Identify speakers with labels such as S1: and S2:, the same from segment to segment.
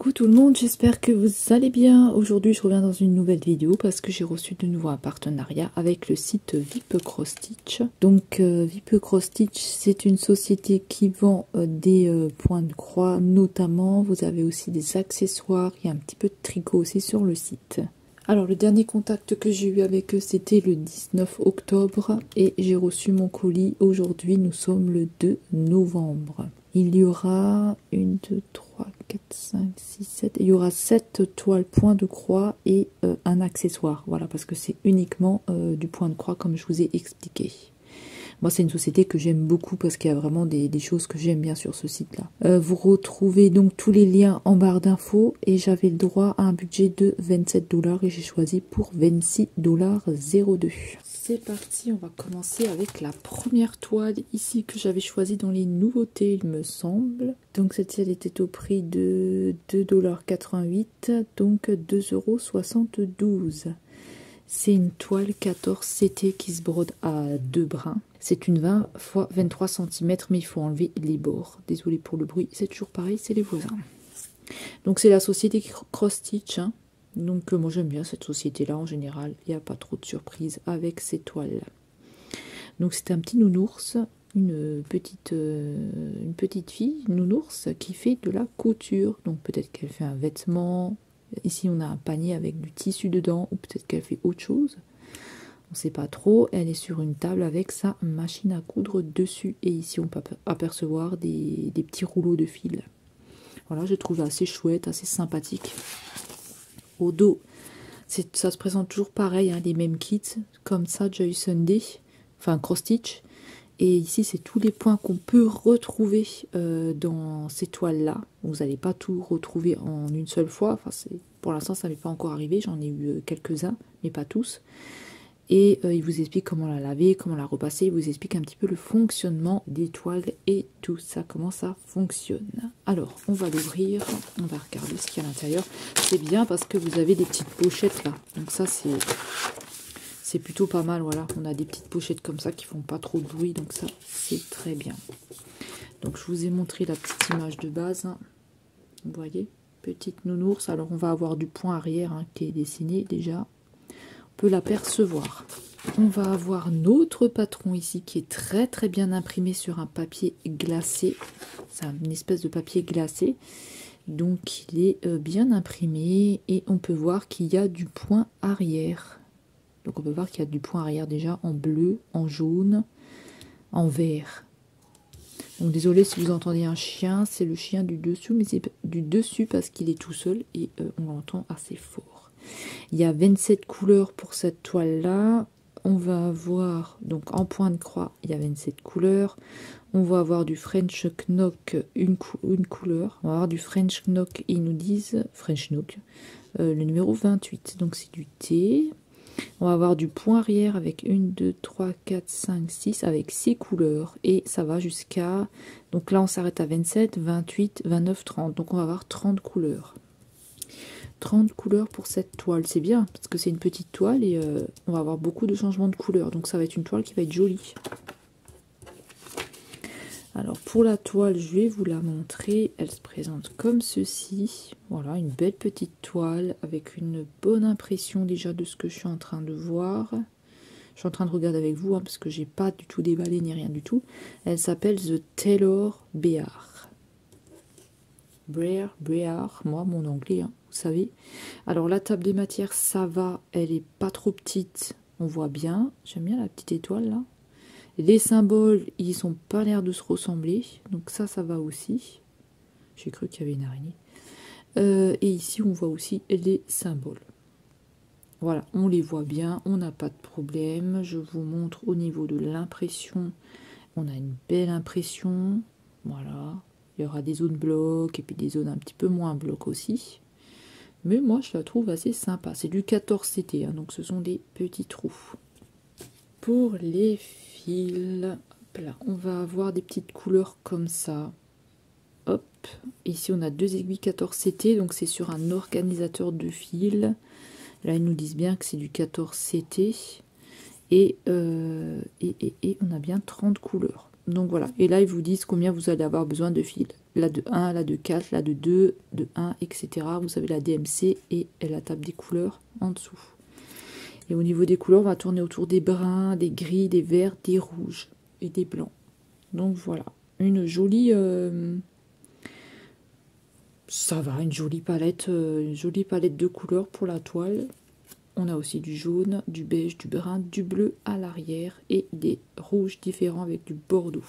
S1: Coucou tout le monde, j'espère que vous allez bien. Aujourd'hui je reviens dans une nouvelle vidéo parce que j'ai reçu de nouveau un partenariat avec le site VIP Cross Stitch. Donc VIP Cross Stitch, c'est une société qui vend des points de croix notamment. Vous avez aussi des accessoires, il y a un petit peu de tricot aussi sur le site. Alors le dernier contact que j'ai eu avec eux c'était le 19 octobre et j'ai reçu mon colis. Aujourd'hui nous sommes le 2 novembre. Il y aura 1, 2, 3, 4, 5, 6, 7. Il y aura 7 toiles point de croix et un accessoire. Voilà, parce que c'est uniquement du point de croix comme je vous ai expliqué. Moi, c'est une société que j'aime beaucoup parce qu'il y a vraiment des choses que j'aime bien sur ce site-là. Vous retrouvez donc tous les liens en barre d'infos et j'avais le droit à un budget de 27 $ et j'ai choisi pour 26,02 $. C'est parti, on va commencer avec la première toile ici que j'avais choisie dans les nouveautés, il me semble. Donc cette toile était au prix de 2,88 $, donc 2,72 €. C'est une toile 14 CT qui se brode à 2 brins. C'est une 20 x 23 cm, mais il faut enlever les bords. Désolée pour le bruit, c'est toujours pareil, c'est les voisins. Donc c'est la société Cross Stitch, hein. Donc moi j'aime bien cette société-là en général. Il n'y a pas trop de surprises avec ces toiles-là. Donc c'est un petit nounours, une petite fille, nounours, qui fait de la couture. Donc peut-être qu'elle fait un vêtement. Ici on a un panier avec du tissu dedans, ou peut-être qu'elle fait autre chose. On ne sait pas trop. Elle est sur une table avec sa machine à coudre dessus. Et ici on peut apercevoir des petits rouleaux de fil. Voilà, je trouve assez chouette, assez sympathique. Au dos, ça se présente toujours pareil, hein, les mêmes kits, comme ça, Joy Sunday, enfin Cross Stitch. Et ici, c'est tous les points qu'on peut retrouver dans ces toiles-là. Vous n'allez pas tout retrouver en une seule fois. Enfin, pour l'instant, ça n'est pas encore arrivé. J'en ai eu quelques-uns, mais pas tous. Et il vous explique comment la laver, comment la repasser. Il vous explique un petit peu le fonctionnement des toiles et tout ça, comment ça fonctionne. Alors, on va l'ouvrir. On va regarder ce qu'il y a à l'intérieur. C'est bien parce que vous avez des petites pochettes là. Donc ça, c'est plutôt pas mal. Voilà, on a des petites pochettes comme ça qui font pas trop de bruit. Donc ça, c'est très bien. Donc je vous ai montré la petite image de base. Hein. Vous voyez, petite nounours. Alors on va avoir du point arrière hein, qui est dessiné déjà. Peut l'apercevoir. On va avoir notre patron ici qui est très très bien imprimé sur un papier glacé. C'est une espèce de papier glacé. Donc il est bien imprimé et on peut voir qu'il y a du point arrière. Donc on peut voir qu'il y a du point arrière déjà en bleu, en jaune, en vert. Donc désolé si vous entendez un chien, c'est le chien du dessous, mais c'est du dessus parce qu'il est tout seul et on l'entend assez fort. Il y a 27 couleurs pour cette toile-là. On va avoir, donc en point de croix, il y a 27 couleurs. On va avoir du French Knock, une couleur. On va avoir du French Knock, ils nous disent, French Knock, le numéro 28. Donc c'est du T. On va avoir du point arrière avec 1, 2, 3, 4, 5, 6, avec 6 couleurs. Et ça va jusqu'à, donc là on s'arrête à 27, 28, 29, 30. Donc on va avoir 30 couleurs. 30 couleurs pour cette toile, c'est bien parce que c'est une petite toile et on va avoir beaucoup de changements de couleurs, donc ça va être une toile qui va être jolie. Alors pour la toile, je vais vous la montrer, elle se présente comme ceci. Voilà, une belle petite toile avec une bonne impression déjà de ce que je suis en train de voir. Je suis en train de regarder avec vous hein, parce que j'ai pas du tout déballé ni rien du tout. Elle s'appelle The Taylor Bear. Bear, moi mon anglais, hein, vous savez. Alors la table des matières, ça va, elle est pas trop petite, on voit bien. J'aime bien la petite étoile là. Les symboles, ils sont pas l'air de se ressembler, donc ça va aussi. J'ai cru qu'il y avait une araignée. Et ici on voit aussi les symboles. Voilà, on les voit bien, on n'a pas de problème. Je vous montre au niveau de l'impression. On a une belle impression, voilà. Il y aura des zones blocs et puis des zones un petit peu moins blocs aussi. Mais moi, je la trouve assez sympa. C'est du 14 CT, hein, donc ce sont des petits trous. Pour les fils, hop là, on va avoir des petites couleurs comme ça. Hop, ici on a 2 aiguilles 14 CT, donc c'est sur un organisateur de fils. Là, ils nous disent bien que c'est du 14 CT. Et on a bien 30 couleurs. Donc voilà, et là ils vous disent combien vous allez avoir besoin de fils. Là de 1, là de 4, là de 2, de 1, etc. Vous avez la DMC et la table des couleurs en dessous. Et au niveau des couleurs, on va tourner autour des bruns, des gris, des verts, des rouges et des blancs. Donc voilà, une jolie... ça va, une jolie palette de couleurs pour la toile. On a aussi du jaune, du beige, du brun, du bleu à l'arrière et des rouges différents avec du bordeaux.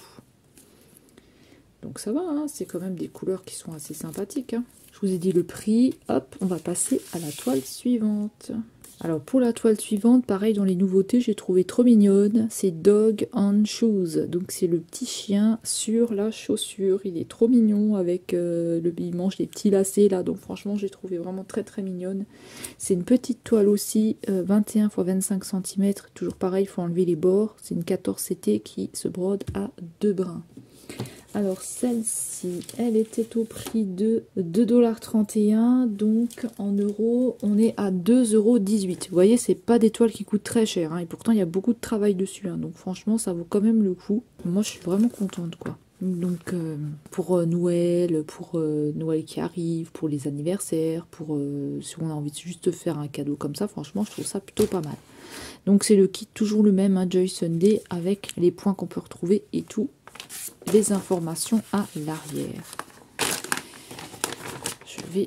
S1: Donc ça va, hein, c'est quand même des couleurs qui sont assez sympathiques. Hein. Je vous ai dit le prix. Hop, on va passer à la toile suivante. Alors pour la toile suivante, pareil dans les nouveautés, j'ai trouvé trop mignonne. C'est Dog on Shoes. Donc c'est le petit chien sur la chaussure. Il est trop mignon avec il mange des petits lacets là. Donc franchement, j'ai trouvé vraiment très très mignonne. C'est une petite toile aussi, 21 x 25 cm. Toujours pareil, il faut enlever les bords. C'est une 14 CT qui se brode à 2 brins. Alors celle-ci, elle était au prix de 2,31 $, donc en euros, on est à 2,18 €. Vous voyez, c'est pas des toiles qui coûtent très cher, hein, et pourtant il y a beaucoup de travail dessus, hein, donc franchement ça vaut quand même le coup. Moi je suis vraiment contente quoi. Donc pour Noël, Noël qui arrive, pour les anniversaires, pour si on a envie de juste faire un cadeau comme ça, franchement je trouve ça plutôt pas mal. Donc c'est le kit toujours le même, hein, Joy Sunday, avec les points qu'on peut retrouver et tout. Les informations à l'arrière. Je vais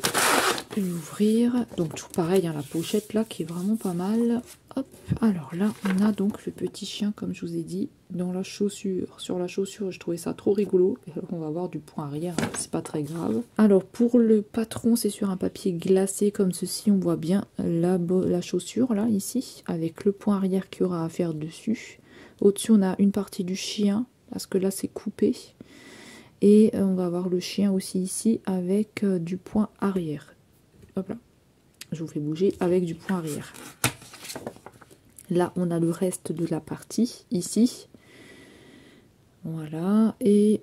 S1: l'ouvrir. Donc tout pareil, hein, la pochette là qui est vraiment pas mal. Hop. Alors là, on a donc le petit chien, comme je vous ai dit, dans la chaussure. Sur la chaussure, je trouvais ça trop rigolo. Et alors, on va avoir du point arrière, hein, c'est pas très grave. Alors pour le patron, c'est sur un papier glacé comme ceci. On voit bien la chaussure là, ici, avec le point arrière qu'il y aura à faire dessus. Au-dessus, on a une partie du chien. Parce que là c'est coupé et on va avoir le chien aussi ici avec du point arrière. Hop là, je vous fais bouger avec du point arrière. Là on a le reste de la partie ici, voilà, et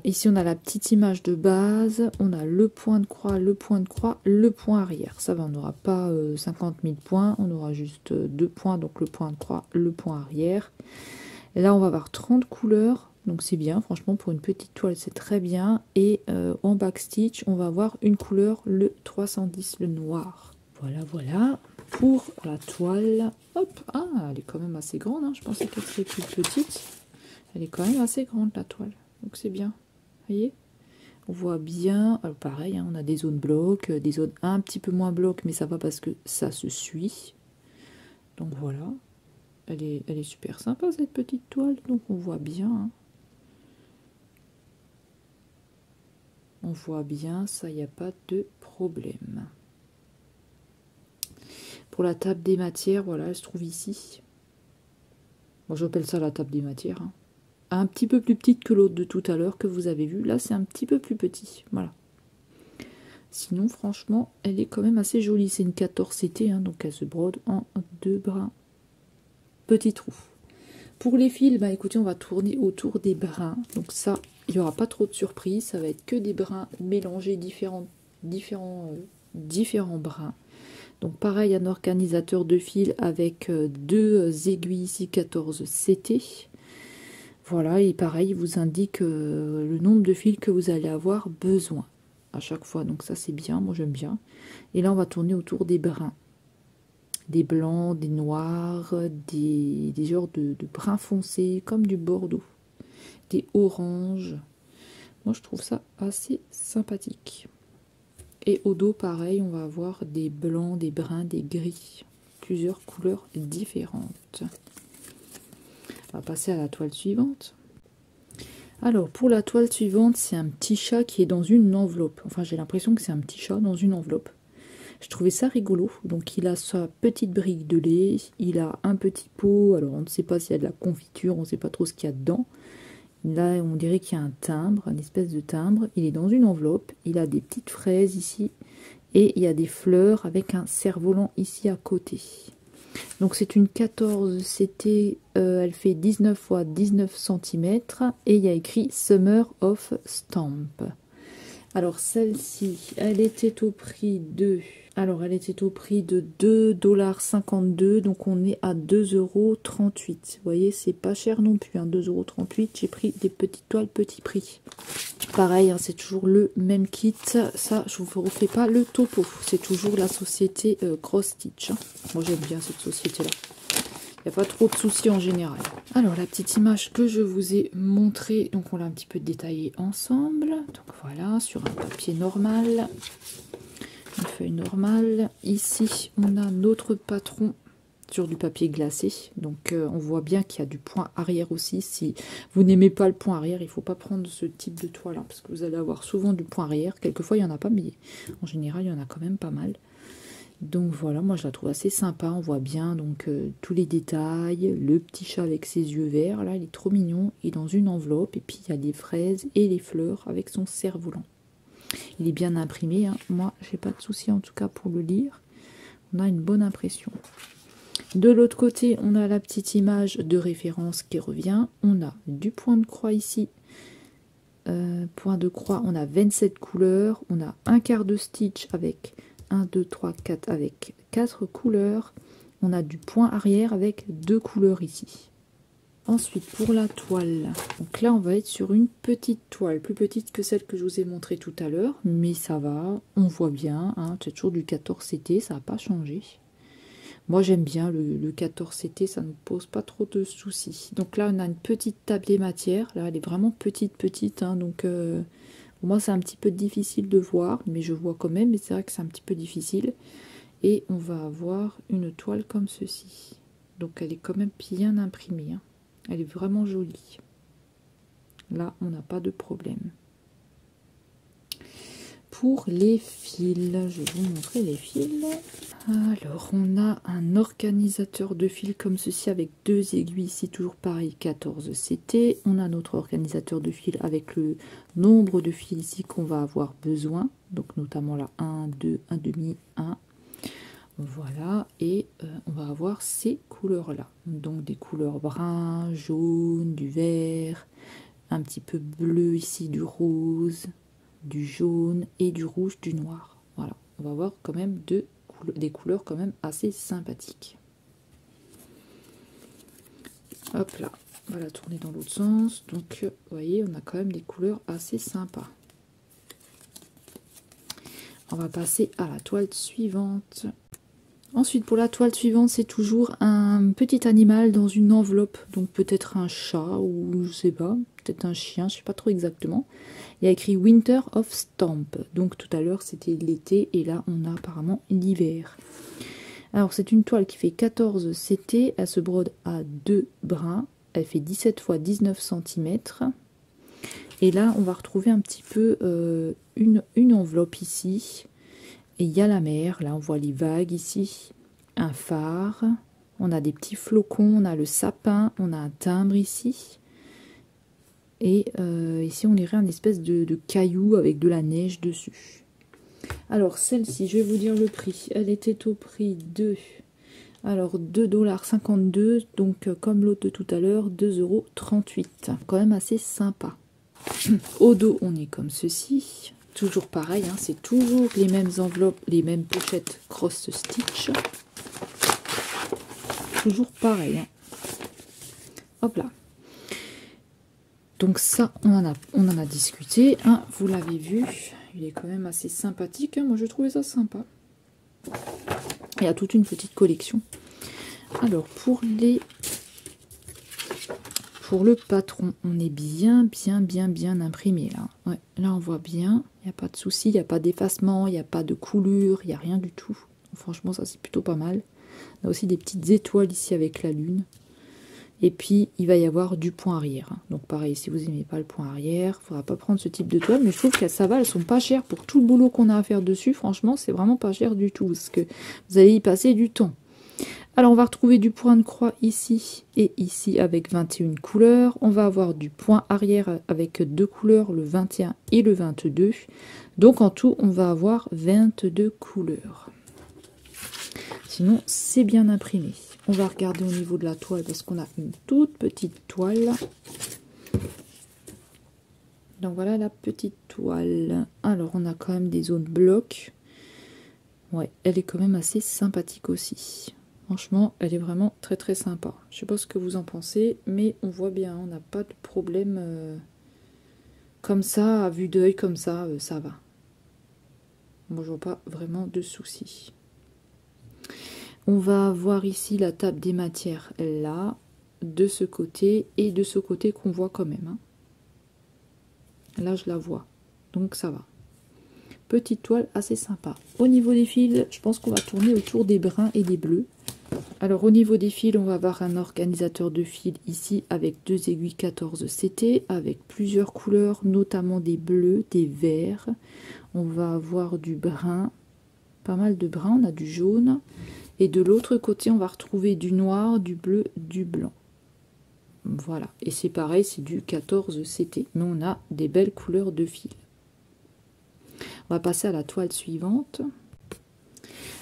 S1: ici on a la petite image de base, on a le point de croix, le point de croix, le point arrière. Ça va, on n'aura pas 50 000 points, on aura juste 2 points, donc le point de croix, le point arrière. Et là, on va avoir 30 couleurs, donc c'est bien, franchement, pour une petite toile, c'est très bien. Et en backstitch, on va avoir une couleur, le 310, le noir. Voilà, voilà, pour la toile. Hop, ah, elle est quand même assez grande, hein. Je pensais qu'elle serait plus petite. Elle est quand même assez grande, la toile, donc c'est bien. Vous voyez, on voit bien, alors pareil, hein, on a des zones blocs, des zones un petit peu moins blocs, mais ça va parce que ça se suit. Donc voilà. Elle est super sympa cette petite toile, donc on voit bien. Hein. On voit bien, ça, il n'y a pas de problème. Pour la table des matières, voilà, elle se trouve ici. Moi, j'appelle ça la table des matières. Hein. Un petit peu plus petite que l'autre de tout à l'heure que vous avez vu. Là, c'est un petit peu plus petit. Voilà. Sinon, franchement, elle est quand même assez jolie. C'est une 14 CT, hein, donc elle se brode en 2 brins. Petit trou. Pour les fils, bah écoutez, on va tourner autour des brins. Donc ça, il n'y aura pas trop de surprises. Ça va être que des brins mélangés, différents brins. Donc pareil, un organisateur de fils avec 2 aiguilles ici, 14 CT. Voilà, et pareil, il vous indique le nombre de fils que vous allez avoir besoin à chaque fois. Donc ça, c'est bien, moi j'aime bien. Et là, on va tourner autour des brins. Des blancs, des noirs, des genres de bruns foncés, comme du bordeaux, des oranges. Moi, je trouve ça assez sympathique. Et au dos, pareil, on va avoir des blancs, des bruns, des gris. Plusieurs couleurs différentes. On va passer à la toile suivante. Alors, pour la toile suivante, c'est un petit chat qui est dans une enveloppe. Enfin, j'ai l'impression que c'est un petit chat dans une enveloppe. Je trouvais ça rigolo. Donc il a sa petite brique de lait, il a un petit pot, alors on ne sait pas s'il y a de la confiture, on ne sait pas trop ce qu'il y a dedans. Là on dirait qu'il y a un timbre, une espèce de timbre. Il est dans une enveloppe, il a des petites fraises ici et il y a des fleurs avec un cerf-volant ici à côté. Donc c'est une 14 CT, elle fait 19 x 19 cm et il y a écrit Summer of Stamp. Alors celle-ci, elle était au prix de... Alors elle était au prix de 2,52 $, donc on est à 2,38 €. Vous voyez, c'est pas cher non plus, hein, 2,38 €. J'ai pris des petites toiles petit prix. Pareil, hein, c'est toujours le même kit. Ça, je vous refais pas le topo. C'est toujours la société Cross Stitch. Hein. Moi j'aime bien cette société-là. Il n'y a pas trop de soucis en général. Alors la petite image que je vous ai montrée, donc on l'a un petit peu détaillée ensemble. Donc voilà, sur un papier normal, une feuille normale. Ici on a notre patron sur du papier glacé. Donc on voit bien qu'il y a du point arrière aussi. Si vous n'aimez pas le point arrière, il ne faut pas prendre ce type de toile, hein, parce que vous allez avoir souvent du point arrière. Quelquefois il n'y en a pas, mais en général il y en a quand même pas mal. Donc voilà, moi je la trouve assez sympa, on voit bien donc tous les détails, le petit chat avec ses yeux verts, là il est trop mignon, et dans une enveloppe, et puis il y a les fraises et les fleurs avec son cerf-volant. Il est bien imprimé, hein. Moi j'ai pas de souci en tout cas pour le lire, on a une bonne impression. De l'autre côté, on a la petite image de référence qui revient, on a du point de croix ici, point de croix, on a 27 couleurs, on a un quart de stitch avec 1, 2, 3, 4 avec 4 couleurs. On a du point arrière avec 2 couleurs ici. Ensuite, pour la toile, donc là on va être sur une petite toile, plus petite que celle que je vous ai montrée tout à l'heure, mais ça va, on voit bien, hein, c'est toujours du 14 CT, ça n'a pas changé. Moi j'aime bien le 14 CT, ça ne pose pas trop de soucis. Donc là on a une petite tablée matière, là elle est vraiment petite, hein, donc... Pour moi, c'est un petit peu difficile de voir, mais je vois quand même, mais c'est vrai que c'est un petit peu difficile. Et on va avoir une toile comme ceci. Donc, elle est quand même bien imprimée. Hein. Elle est vraiment jolie. Là, on n'a pas de problème. Pour les fils, je vais vous montrer les fils. Alors, on a un organisateur de fils comme ceci avec 2 aiguilles ici, toujours pareil, 14 CT. On a notre organisateur de fils avec le nombre de fils ici qu'on va avoir besoin. Donc, notamment là, 1, 2, 1 demi, 1. Voilà, et on va avoir ces couleurs-là. Donc, des couleurs brun, jaune, du vert, un petit peu bleu ici, du rose, du jaune et du rouge, du noir. Voilà, on va avoir quand même des couleurs quand même assez sympathiques. Hop là, on va la tourner dans l'autre sens. Donc, vous voyez, on a quand même des couleurs assez sympas. On va passer à la toile suivante. Ensuite, pour la toile suivante, c'est toujours un petit animal dans une enveloppe. Donc peut-être un chat ou je sais pas, peut-être un chien, je sais pas trop exactement. Il y a écrit Winter of Stamp. Donc tout à l'heure, c'était l'été et là, on a apparemment l'hiver. Alors c'est une toile qui fait 14 CT. Elle se brode à 2 brins. Elle fait 17 x 19 cm. Et là, on va retrouver un petit peu une enveloppe ici. Et il y a la mer, là on voit les vagues ici, un phare, on a des petits flocons, on a le sapin, on a un timbre ici. Et ici on dirait un espèce de caillou avec de la neige dessus. Alors celle-ci, je vais vous dire le prix. Elle était au prix de... Alors 2,52 $, donc comme l'autre de tout à l'heure, 2,38 €. Quand même assez sympa. Au dos, on est comme ceci. Toujours pareil, hein, c'est toujours les mêmes enveloppes, les mêmes pochettes Cross Stitch. Toujours pareil. Hein. Hop là. Donc ça, on en a discuté. Hein, vous l'avez vu. Il est quand même assez sympathique. Hein, moi, je trouvais ça sympa. Il y a toute une petite collection. Alors, pour le patron, on est bien imprimé là. Ouais, là, on voit bien. Il n'y a pas de souci, il n'y a pas d'effacement, il n'y a pas de coulure, il n'y a rien du tout. Franchement, ça, c'est plutôt pas mal. On a aussi des petites étoiles ici avec la lune. Et puis, il va y avoir du point arrière. Donc, pareil, si vous n'aimez pas le point arrière, il ne faudra pas prendre ce type de toile. Mais je trouve que ça va, elles sont pas chères pour tout le boulot qu'on a à faire dessus. Franchement, c'est vraiment pas cher du tout. Parce que vous allez y passer du temps. Alors, on va retrouver du point de croix ici et ici avec 21 couleurs. On va avoir du point arrière avec 2 couleurs, le 21 et le 22. Donc, en tout, on va avoir 22 couleurs. Sinon, c'est bien imprimé. On va regarder au niveau de la toile parce qu'on a une toute petite toile. Donc voilà la petite toile. Alors on a quand même des zones blocs. Ouais, elle est quand même assez sympathique aussi. Franchement, elle est vraiment très très sympa. Je sais pas ce que vous en pensez, mais on voit bien, on n'a pas de problème comme ça, à vue d'œil, comme ça va. Moi, je vois pas vraiment de soucis. On va avoir ici la table des matières là, de ce côté et de ce côté qu'on voit quand même. Hein. Là, je la vois, donc ça va. Petite toile assez sympa. Au niveau des fils, je pense qu'on va tourner autour des bruns et des bleus. Alors au niveau des fils, on va avoir un organisateur de fils ici avec 2 aiguilles 14 CT avec plusieurs couleurs, notamment des bleus, des verts. On va avoir du brun, pas mal de brun, on a du jaune. Et de l'autre côté, on va retrouver du noir, du bleu, du blanc. Voilà, et c'est pareil, c'est du 14 CT. Mais on a des belles couleurs de fils. On va passer à la toile suivante.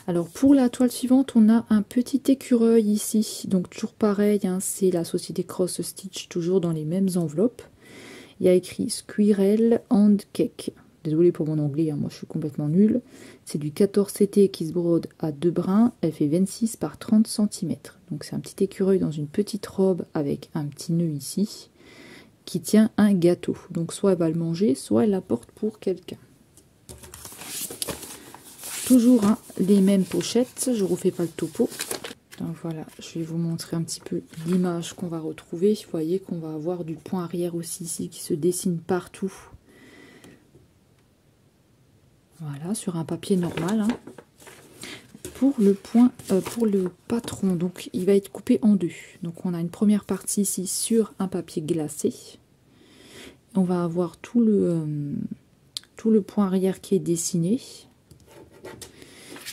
S1: Alors pour la toile suivante, on a un petit écureuil ici. Donc toujours pareil, hein, c'est la société Cross Stitch, toujours dans les mêmes enveloppes. Il y a écrit Squirrel and Cake. Désolée pour mon anglais, hein, moi je suis complètement nulle. C'est du 14 CT qui se brode à 2 brins. Elle fait 26 par 30 cm. Donc c'est un petit écureuil dans une petite robe avec un petit nœud ici qui tient un gâteau. Donc soit elle va le manger, soit elle l'apporte pour quelqu'un. Toujours hein, les mêmes pochettes, je ne refais pas le topo. Donc voilà, je vais vous montrer un petit peu l'image qu'on va retrouver. Vous voyez qu'on va avoir du point arrière aussi ici qui se dessine partout. Voilà, sur un papier normal. Hein. Pour le patron, donc il va être coupé en deux. Donc on a une première partie ici sur un papier glacé. On va avoir tout le point arrière qui est dessiné.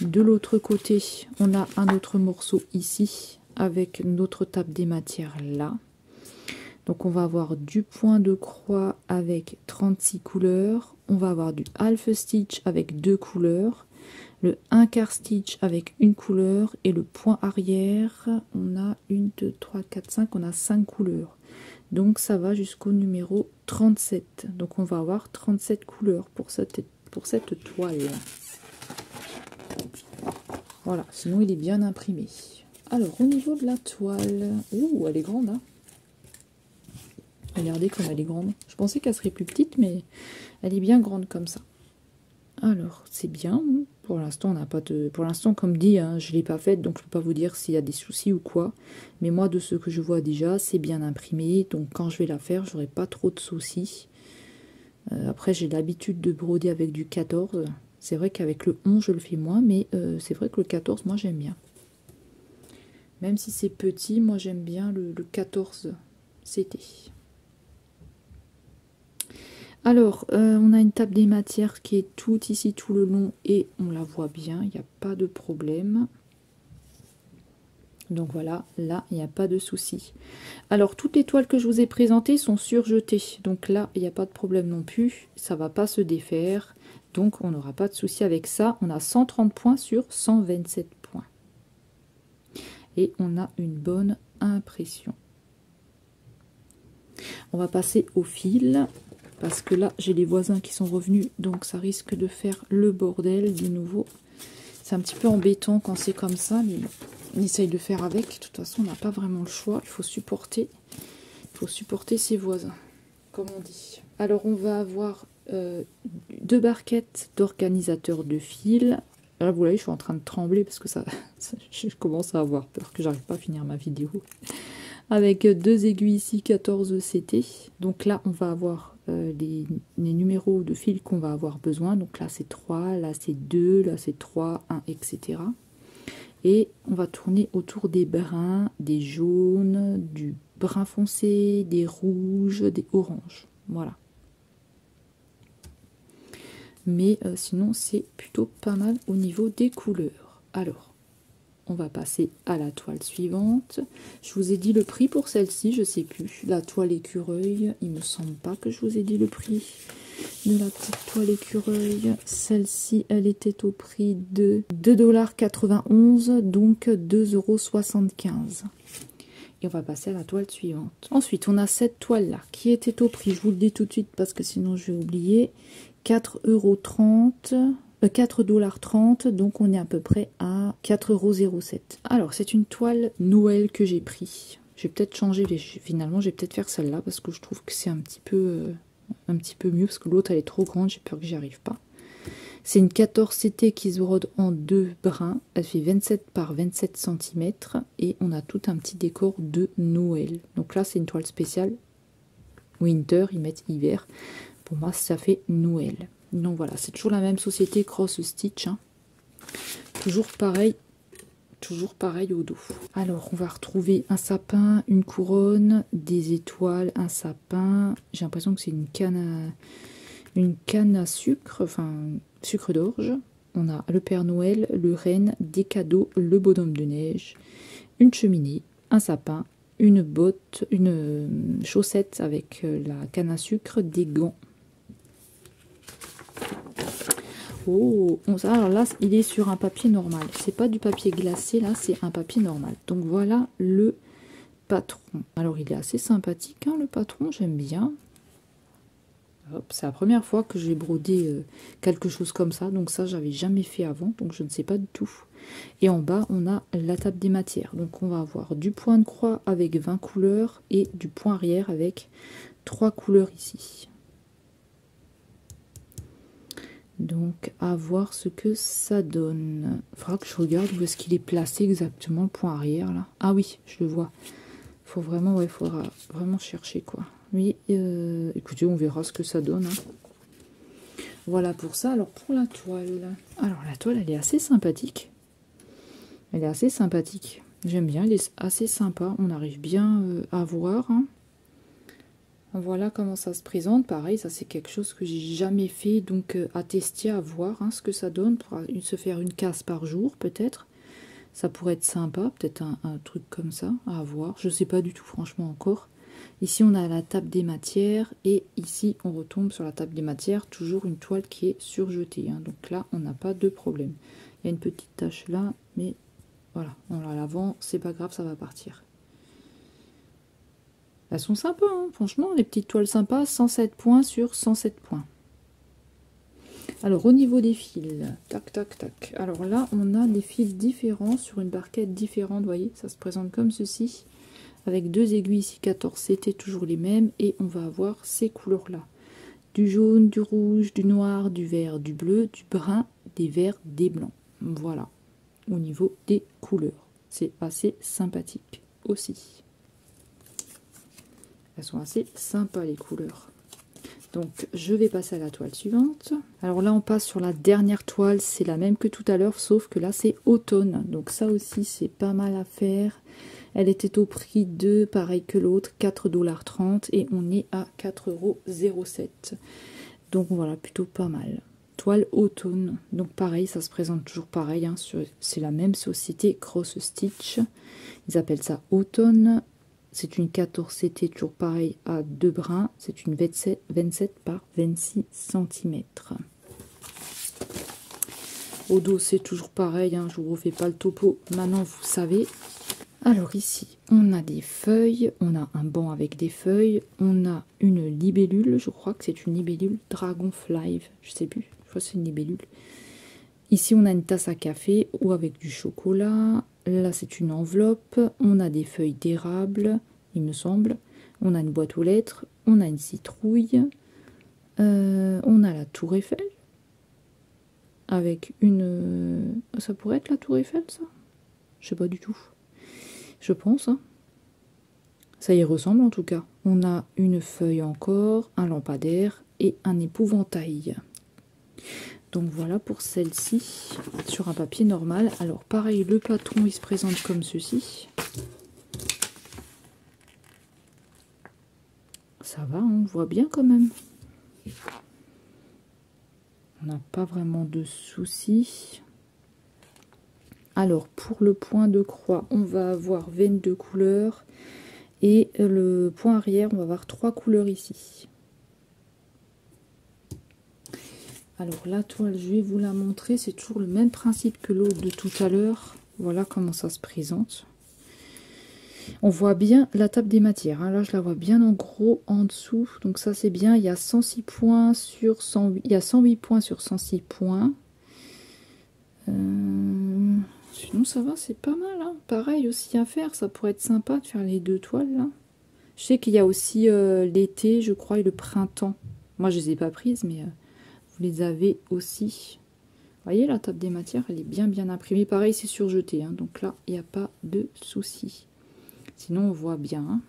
S1: De l'autre côté, on a un autre morceau ici avec notre table des matières là. Donc on va avoir du point de croix avec 36 couleurs. On va avoir du half stitch avec 2 couleurs. Le 1/4 stitch avec une couleur. Et le point arrière, on a 1, 2, 3, 4, 5. On a 5 couleurs. Donc ça va jusqu'au numéro 37. Donc on va avoir 37 couleurs pour cette toile. Voilà, sinon il est bien imprimé. Alors au niveau de la toile, ouh, elle est grande, hein. Regardez comme elle est grande. Je pensais qu'elle serait plus petite, mais elle est bien grande comme ça. Alors c'est bien. Pour l'instant, on n'a pas de. Pour l'instant, comme dit, hein, je l'ai pas faite, donc je peux pas vous dire s'il y a des soucis ou quoi. Mais moi, de ce que je vois déjà, c'est bien imprimé. Donc quand je vais la faire, j'aurai pas trop de soucis. Après, j'ai l'habitude de broder avec du 14. C'est vrai qu'avec le 11, je le fais moins, mais c'est vrai que le 14, moi, j'aime bien. Même si c'est petit, moi, j'aime bien le 14 CT. Alors, on a une table des matières qui est toute ici, tout le long, et on la voit bien, il n'y a pas de problème. Donc voilà, là, il n'y a pas de souci. Alors, toutes les toiles que je vous ai présentées sont surjetées. Donc là, il n'y a pas de problème non plus. Ça ne va pas se défaire. Donc, on n'aura pas de souci avec ça. On a 130 points sur 127 points. Et on a une bonne impression. On va passer au fil. Parce que là, j'ai les voisins qui sont revenus. Donc, ça risque de faire le bordel de nouveau. C'est un petit peu embêtant quand c'est comme ça, mais on essaye de faire avec. De toute façon, on n'a pas vraiment le choix. Il faut supporter ses voisins, comme on dit. Alors, on va avoir 2 barquettes d'organisateur de fil. Là, vous voyez, je suis en train de trembler parce que je commence à avoir peur que j'arrive pas à finir ma vidéo. Avec 2 aiguilles ici, 14 CT. Donc là, on va avoir les numéros de fil qu'on va avoir besoin. Donc là, c'est 3, là, c'est 2, là, c'est 3, 1, etc. Et on va tourner autour des bruns, des jaunes, du brun foncé, des rouges, des oranges. Voilà. Mais sinon, c'est plutôt pas mal au niveau des couleurs. Alors, on va passer à la toile suivante. Je vous ai dit le prix pour celle-ci, je sais plus. La toile écureuil, il me semble pas que je vous ai dit le prix de la petite toile écureuil. Celle-ci, elle était au prix de 2,91 $, donc 2,75 €. Et on va passer à la toile suivante. Ensuite, on a cette toile-là qui était au prix, je vous le dis tout de suite parce que sinon je vais oublier, 4,30 €. 4,30 $, donc on est à peu près à 4,07 €. Alors, c'est une toile Noël que j'ai pris. Je vais peut-être changer, finalement, je vais peut-être faire celle-là parce que je trouve que c'est un petit peu mieux parce que l'autre elle est trop grande, j'ai peur que j'y arrive pas. C'est une 14 CT qui se brode en 2 brins. Elle fait 27 par 27 cm et on a tout un petit décor de Noël. Donc là, c'est une toile spéciale Winter, ils mettent hiver. Pour moi, ça fait Noël. Donc voilà, c'est toujours la même société Cross Stitch. Hein. Toujours pareil au dos. Alors, on va retrouver un sapin, une couronne, des étoiles, un sapin. J'ai l'impression que c'est une canne à sucre, enfin sucre d'orge. On a le Père Noël, le renne, des cadeaux, le bonhomme de neige, une cheminée, un sapin, une botte, une chaussette avec la canne à sucre, des gants. Oh, alors là, il est sur un papier normal. C'est pas du papier glacé, là, c'est un papier normal. Donc voilà le patron. Alors il est assez sympathique, hein, le patron, j'aime bien. C'est la première fois que j'ai brodé quelque chose comme ça. Donc ça, j'avais jamais fait avant, donc je ne sais pas du tout. Et en bas, on a la table des matières. Donc on va avoir du point de croix avec 20 couleurs et du point arrière avec 3 couleurs ici. Donc, à voir ce que ça donne. Il faudra que je regarde où est-ce qu'il est placé exactement, le point arrière, là. Ah oui, je le vois. Faut vraiment, ouais, il faudra vraiment chercher, quoi. Oui, écoutez, on verra ce que ça donne. Hein. Voilà pour ça. Alors, pour la toile. Alors, la toile, elle est assez sympathique. Elle est assez sympathique. J'aime bien, elle est assez sympa. On arrive bien à voir, hein. Voilà comment ça se présente. Pareil, ça c'est quelque chose que j'ai jamais fait, donc à tester, à voir hein, ce que ça donne. Pour se faire une case par jour, peut-être. Ça pourrait être sympa, peut-être un truc comme ça, à voir. Je sais pas du tout, franchement, encore. Ici, on a la table des matières, et ici, on retombe sur la table des matières, toujours une toile qui est surjetée. Hein. Donc là, on n'a pas de problème. Il y a une petite tache là, mais voilà, on la lavant, c'est pas grave, ça va partir. Elles sont sympas, hein, franchement, les petites toiles sympas, 107 points sur 107 points. Alors, au niveau des fils, tac, tac, tac. Alors là, on a des fils différents sur une barquette différente, vous voyez, ça se présente comme ceci, avec 2 aiguilles ici, 14, c'était toujours les mêmes, et on va avoir ces couleurs-là. Du jaune, du rouge, du noir, du vert, du bleu, du brun, des verts, des blancs. Voilà, au niveau des couleurs. C'est assez sympathique aussi. Elles sont assez sympas les couleurs. Donc je vais passer à la toile suivante. Alors là on passe sur la dernière toile, c'est la même que tout à l'heure, sauf que là c'est automne. Donc ça aussi c'est pas mal à faire. Elle était au prix de, pareil que l'autre, 4,30 € et on est à 4,07 €. Donc voilà, plutôt pas mal. Toile automne. Donc pareil, ça se présente toujours pareil. Hein, c'est la même société, Cross Stitch. Ils appellent ça automne. C'est une 14 CT, toujours pareil, à 2 brins. C'est une 27 par 26 cm. Au dos, c'est toujours pareil. Hein, je ne vous refais pas le topo. Maintenant, vous savez. Alors ici, on a des feuilles. On a un banc avec des feuilles. On a une libellule. Je crois que c'est une libellule Dragonfly. Je sais plus. Je crois que c'est une libellule. Ici, on a une tasse à café ou avec du chocolat. Là, c'est une enveloppe. On a des feuilles d'érable, il me semble. On a une boîte aux lettres. On a une citrouille. On a la tour Eiffel. Avec une... Ça pourrait être la tour Eiffel, ça? Je sais pas du tout. Je pense. Hein. Ça y ressemble, en tout cas. On a une feuille encore, un lampadaire et un épouvantail. Donc voilà pour celle-ci, sur un papier normal. Alors pareil, le patron il se présente comme ceci. Ça va, on voit bien quand même. On n'a pas vraiment de soucis. Alors pour le point de croix, on va avoir 22 couleurs. Et le point arrière, on va avoir 3 couleurs ici. Alors la toile, je vais vous la montrer, c'est toujours le même principe que l'autre de tout à l'heure. Voilà comment ça se présente. On voit bien la table des matières, hein. Là je la vois bien en gros en dessous, donc ça c'est bien. Il y a 106 points sur 108, il y a 108 points sur 106 points. Sinon ça va, c'est pas mal, hein. Pareil aussi à faire, ça pourrait être sympa de faire les deux toiles là. Je sais qu'il y a aussi l'été, je crois, et le printemps. Moi je les ai pas prises, mais vous les avez aussi. Vous voyez, la table des matières, elle est bien imprimée. Pareil, c'est surjeté, hein, donc là, il n'y a pas de souci. Sinon, on voit bien. Hein.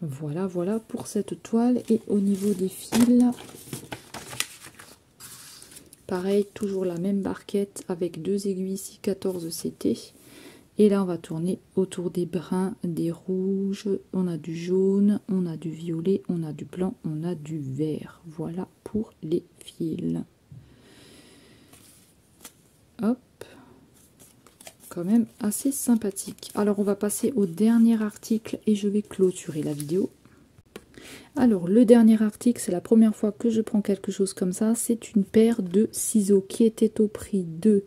S1: Voilà pour cette toile. Et au niveau des fils, pareil, toujours la même barquette avec 2 aiguilles ici, 14 CT. Et là, on va tourner autour des bruns, des rouges. On a du jaune, on a du violet, on a du blanc, on a du vert. Voilà pour les fils. Hop. Quand même assez sympathique. Alors, on va passer au dernier article et je vais clôturer la vidéo. Alors, le dernier article, c'est la première fois que je prends quelque chose comme ça. C'est une paire de ciseaux qui était au prix de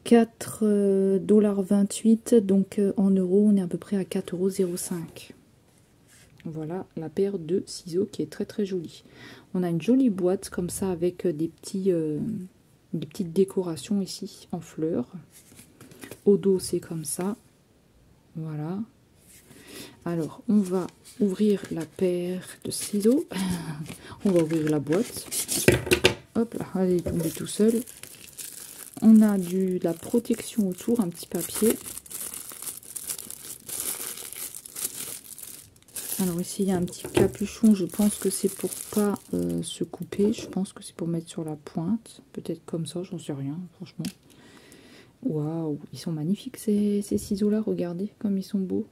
S1: 4,28 $, donc en euros, on est à peu près à 4,05 €. Voilà la paire de ciseaux qui est très jolie. On a une jolie boîte comme ça avec des petites décorations ici en fleurs. Au dos, c'est comme ça. Voilà. Alors, on va ouvrir la paire de ciseaux. On va ouvrir la boîte. Hop là, elle est tombée tout seul. On a de la protection autour, un petit papier. Alors ici, il y a un petit capuchon. Je pense que c'est pour pas se couper. Je pense que c'est pour mettre sur la pointe. Peut-être comme ça, j'en sais rien, franchement. Waouh, ils sont magnifiques ces ciseaux-là. Regardez comme ils sont beaux.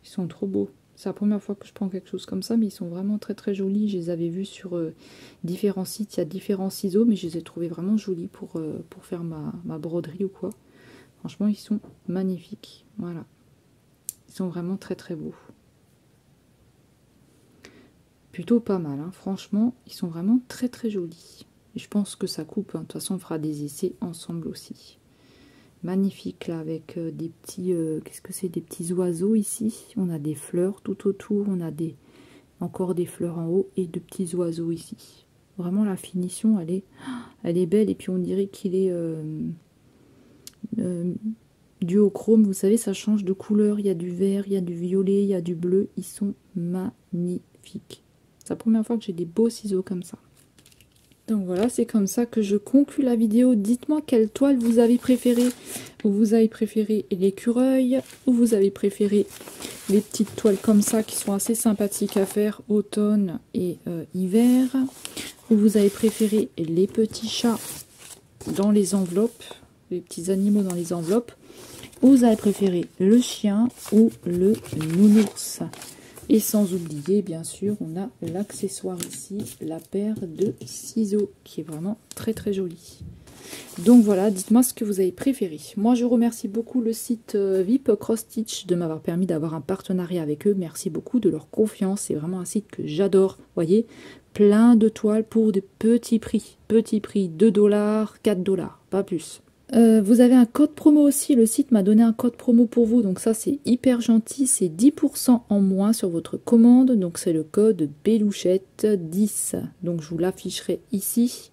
S1: Ils sont trop beaux. C'est la première fois que je prends quelque chose comme ça, mais ils sont vraiment très jolis. Je les avais vus sur différents sites. Il y a différents ciseaux, mais je les ai trouvés vraiment jolis pour faire ma broderie ou quoi. Franchement, ils sont magnifiques. Voilà. Ils sont vraiment très beaux. Plutôt pas mal, hein. Franchement, ils sont vraiment très jolis. Et je pense que ça coupe. Hein. De toute façon, on fera des essais ensemble aussi. Magnifique là avec des petits qu'est-ce que c'est, des petits oiseaux ici. On a des fleurs tout autour, on a encore des fleurs en haut et de petits oiseaux ici. Vraiment la finition elle est belle et puis on dirait qu'il est duochrome. Vous savez, ça change de couleur. Il y a du vert, il y a du violet, il y a du bleu. Ils sont magnifiques. C'est la première fois que j'ai des beaux ciseaux comme ça. Donc voilà, c'est comme ça que je conclue la vidéo. Dites-moi quelle toile vous avez préférée. Vous avez préféré l'écureuil ou vous avez préféré les petites toiles comme ça qui sont assez sympathiques à faire automne et hiver. Ou vous avez préféré les petits chats dans les enveloppes, les petits animaux dans les enveloppes. Ou vous avez préféré le chien ou le nounours. Et sans oublier, bien sûr, on a l'accessoire ici, la paire de ciseaux, qui est vraiment très jolie. Donc voilà, dites-moi ce que vous avez préféré. Moi, je remercie beaucoup le site VIP Cross Stitch de m'avoir permis d'avoir un partenariat avec eux. Merci beaucoup de leur confiance. C'est vraiment un site que j'adore. Voyez, plein de toiles pour de petits prix. Petit prix, 2 $, 4 $, pas plus. Vous avez un code promo aussi, le site m'a donné un code promo pour vous, donc ça c'est hyper gentil, c'est 10% en moins sur votre commande, donc c'est le code Belouchette10, donc je vous l'afficherai ici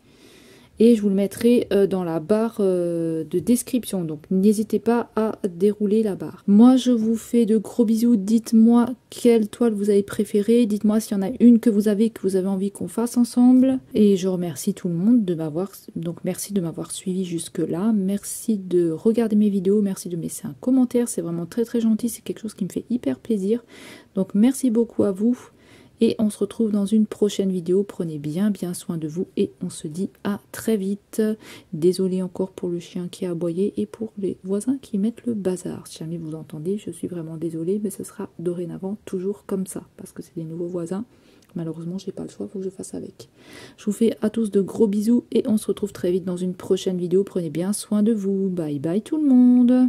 S1: et je vous le mettrai dans la barre de description, donc n'hésitez pas à dérouler la barre. Moi je vous fais de gros bisous, dites-moi quelle toile vous avez préférée, dites-moi s'il y en a une que vous avez envie qu'on fasse ensemble, et je remercie tout le monde de m'avoir, donc merci de m'avoir suivi jusque là, merci de regarder mes vidéos, merci de me laisser un commentaire, c'est vraiment très gentil, c'est quelque chose qui me fait hyper plaisir, donc merci beaucoup à vous. Et on se retrouve dans une prochaine vidéo. Prenez bien soin de vous et on se dit à très vite. Désolée encore pour le chien qui a aboyé et pour les voisins qui mettent le bazar. Si jamais vous entendez, je suis vraiment désolée, mais ce sera dorénavant toujours comme ça. Parce que c'est des nouveaux voisins. Malheureusement, j'ai pas le choix, il faut que je fasse avec. Je vous fais à tous de gros bisous et on se retrouve très vite dans une prochaine vidéo. Prenez bien soin de vous. Bye bye tout le monde.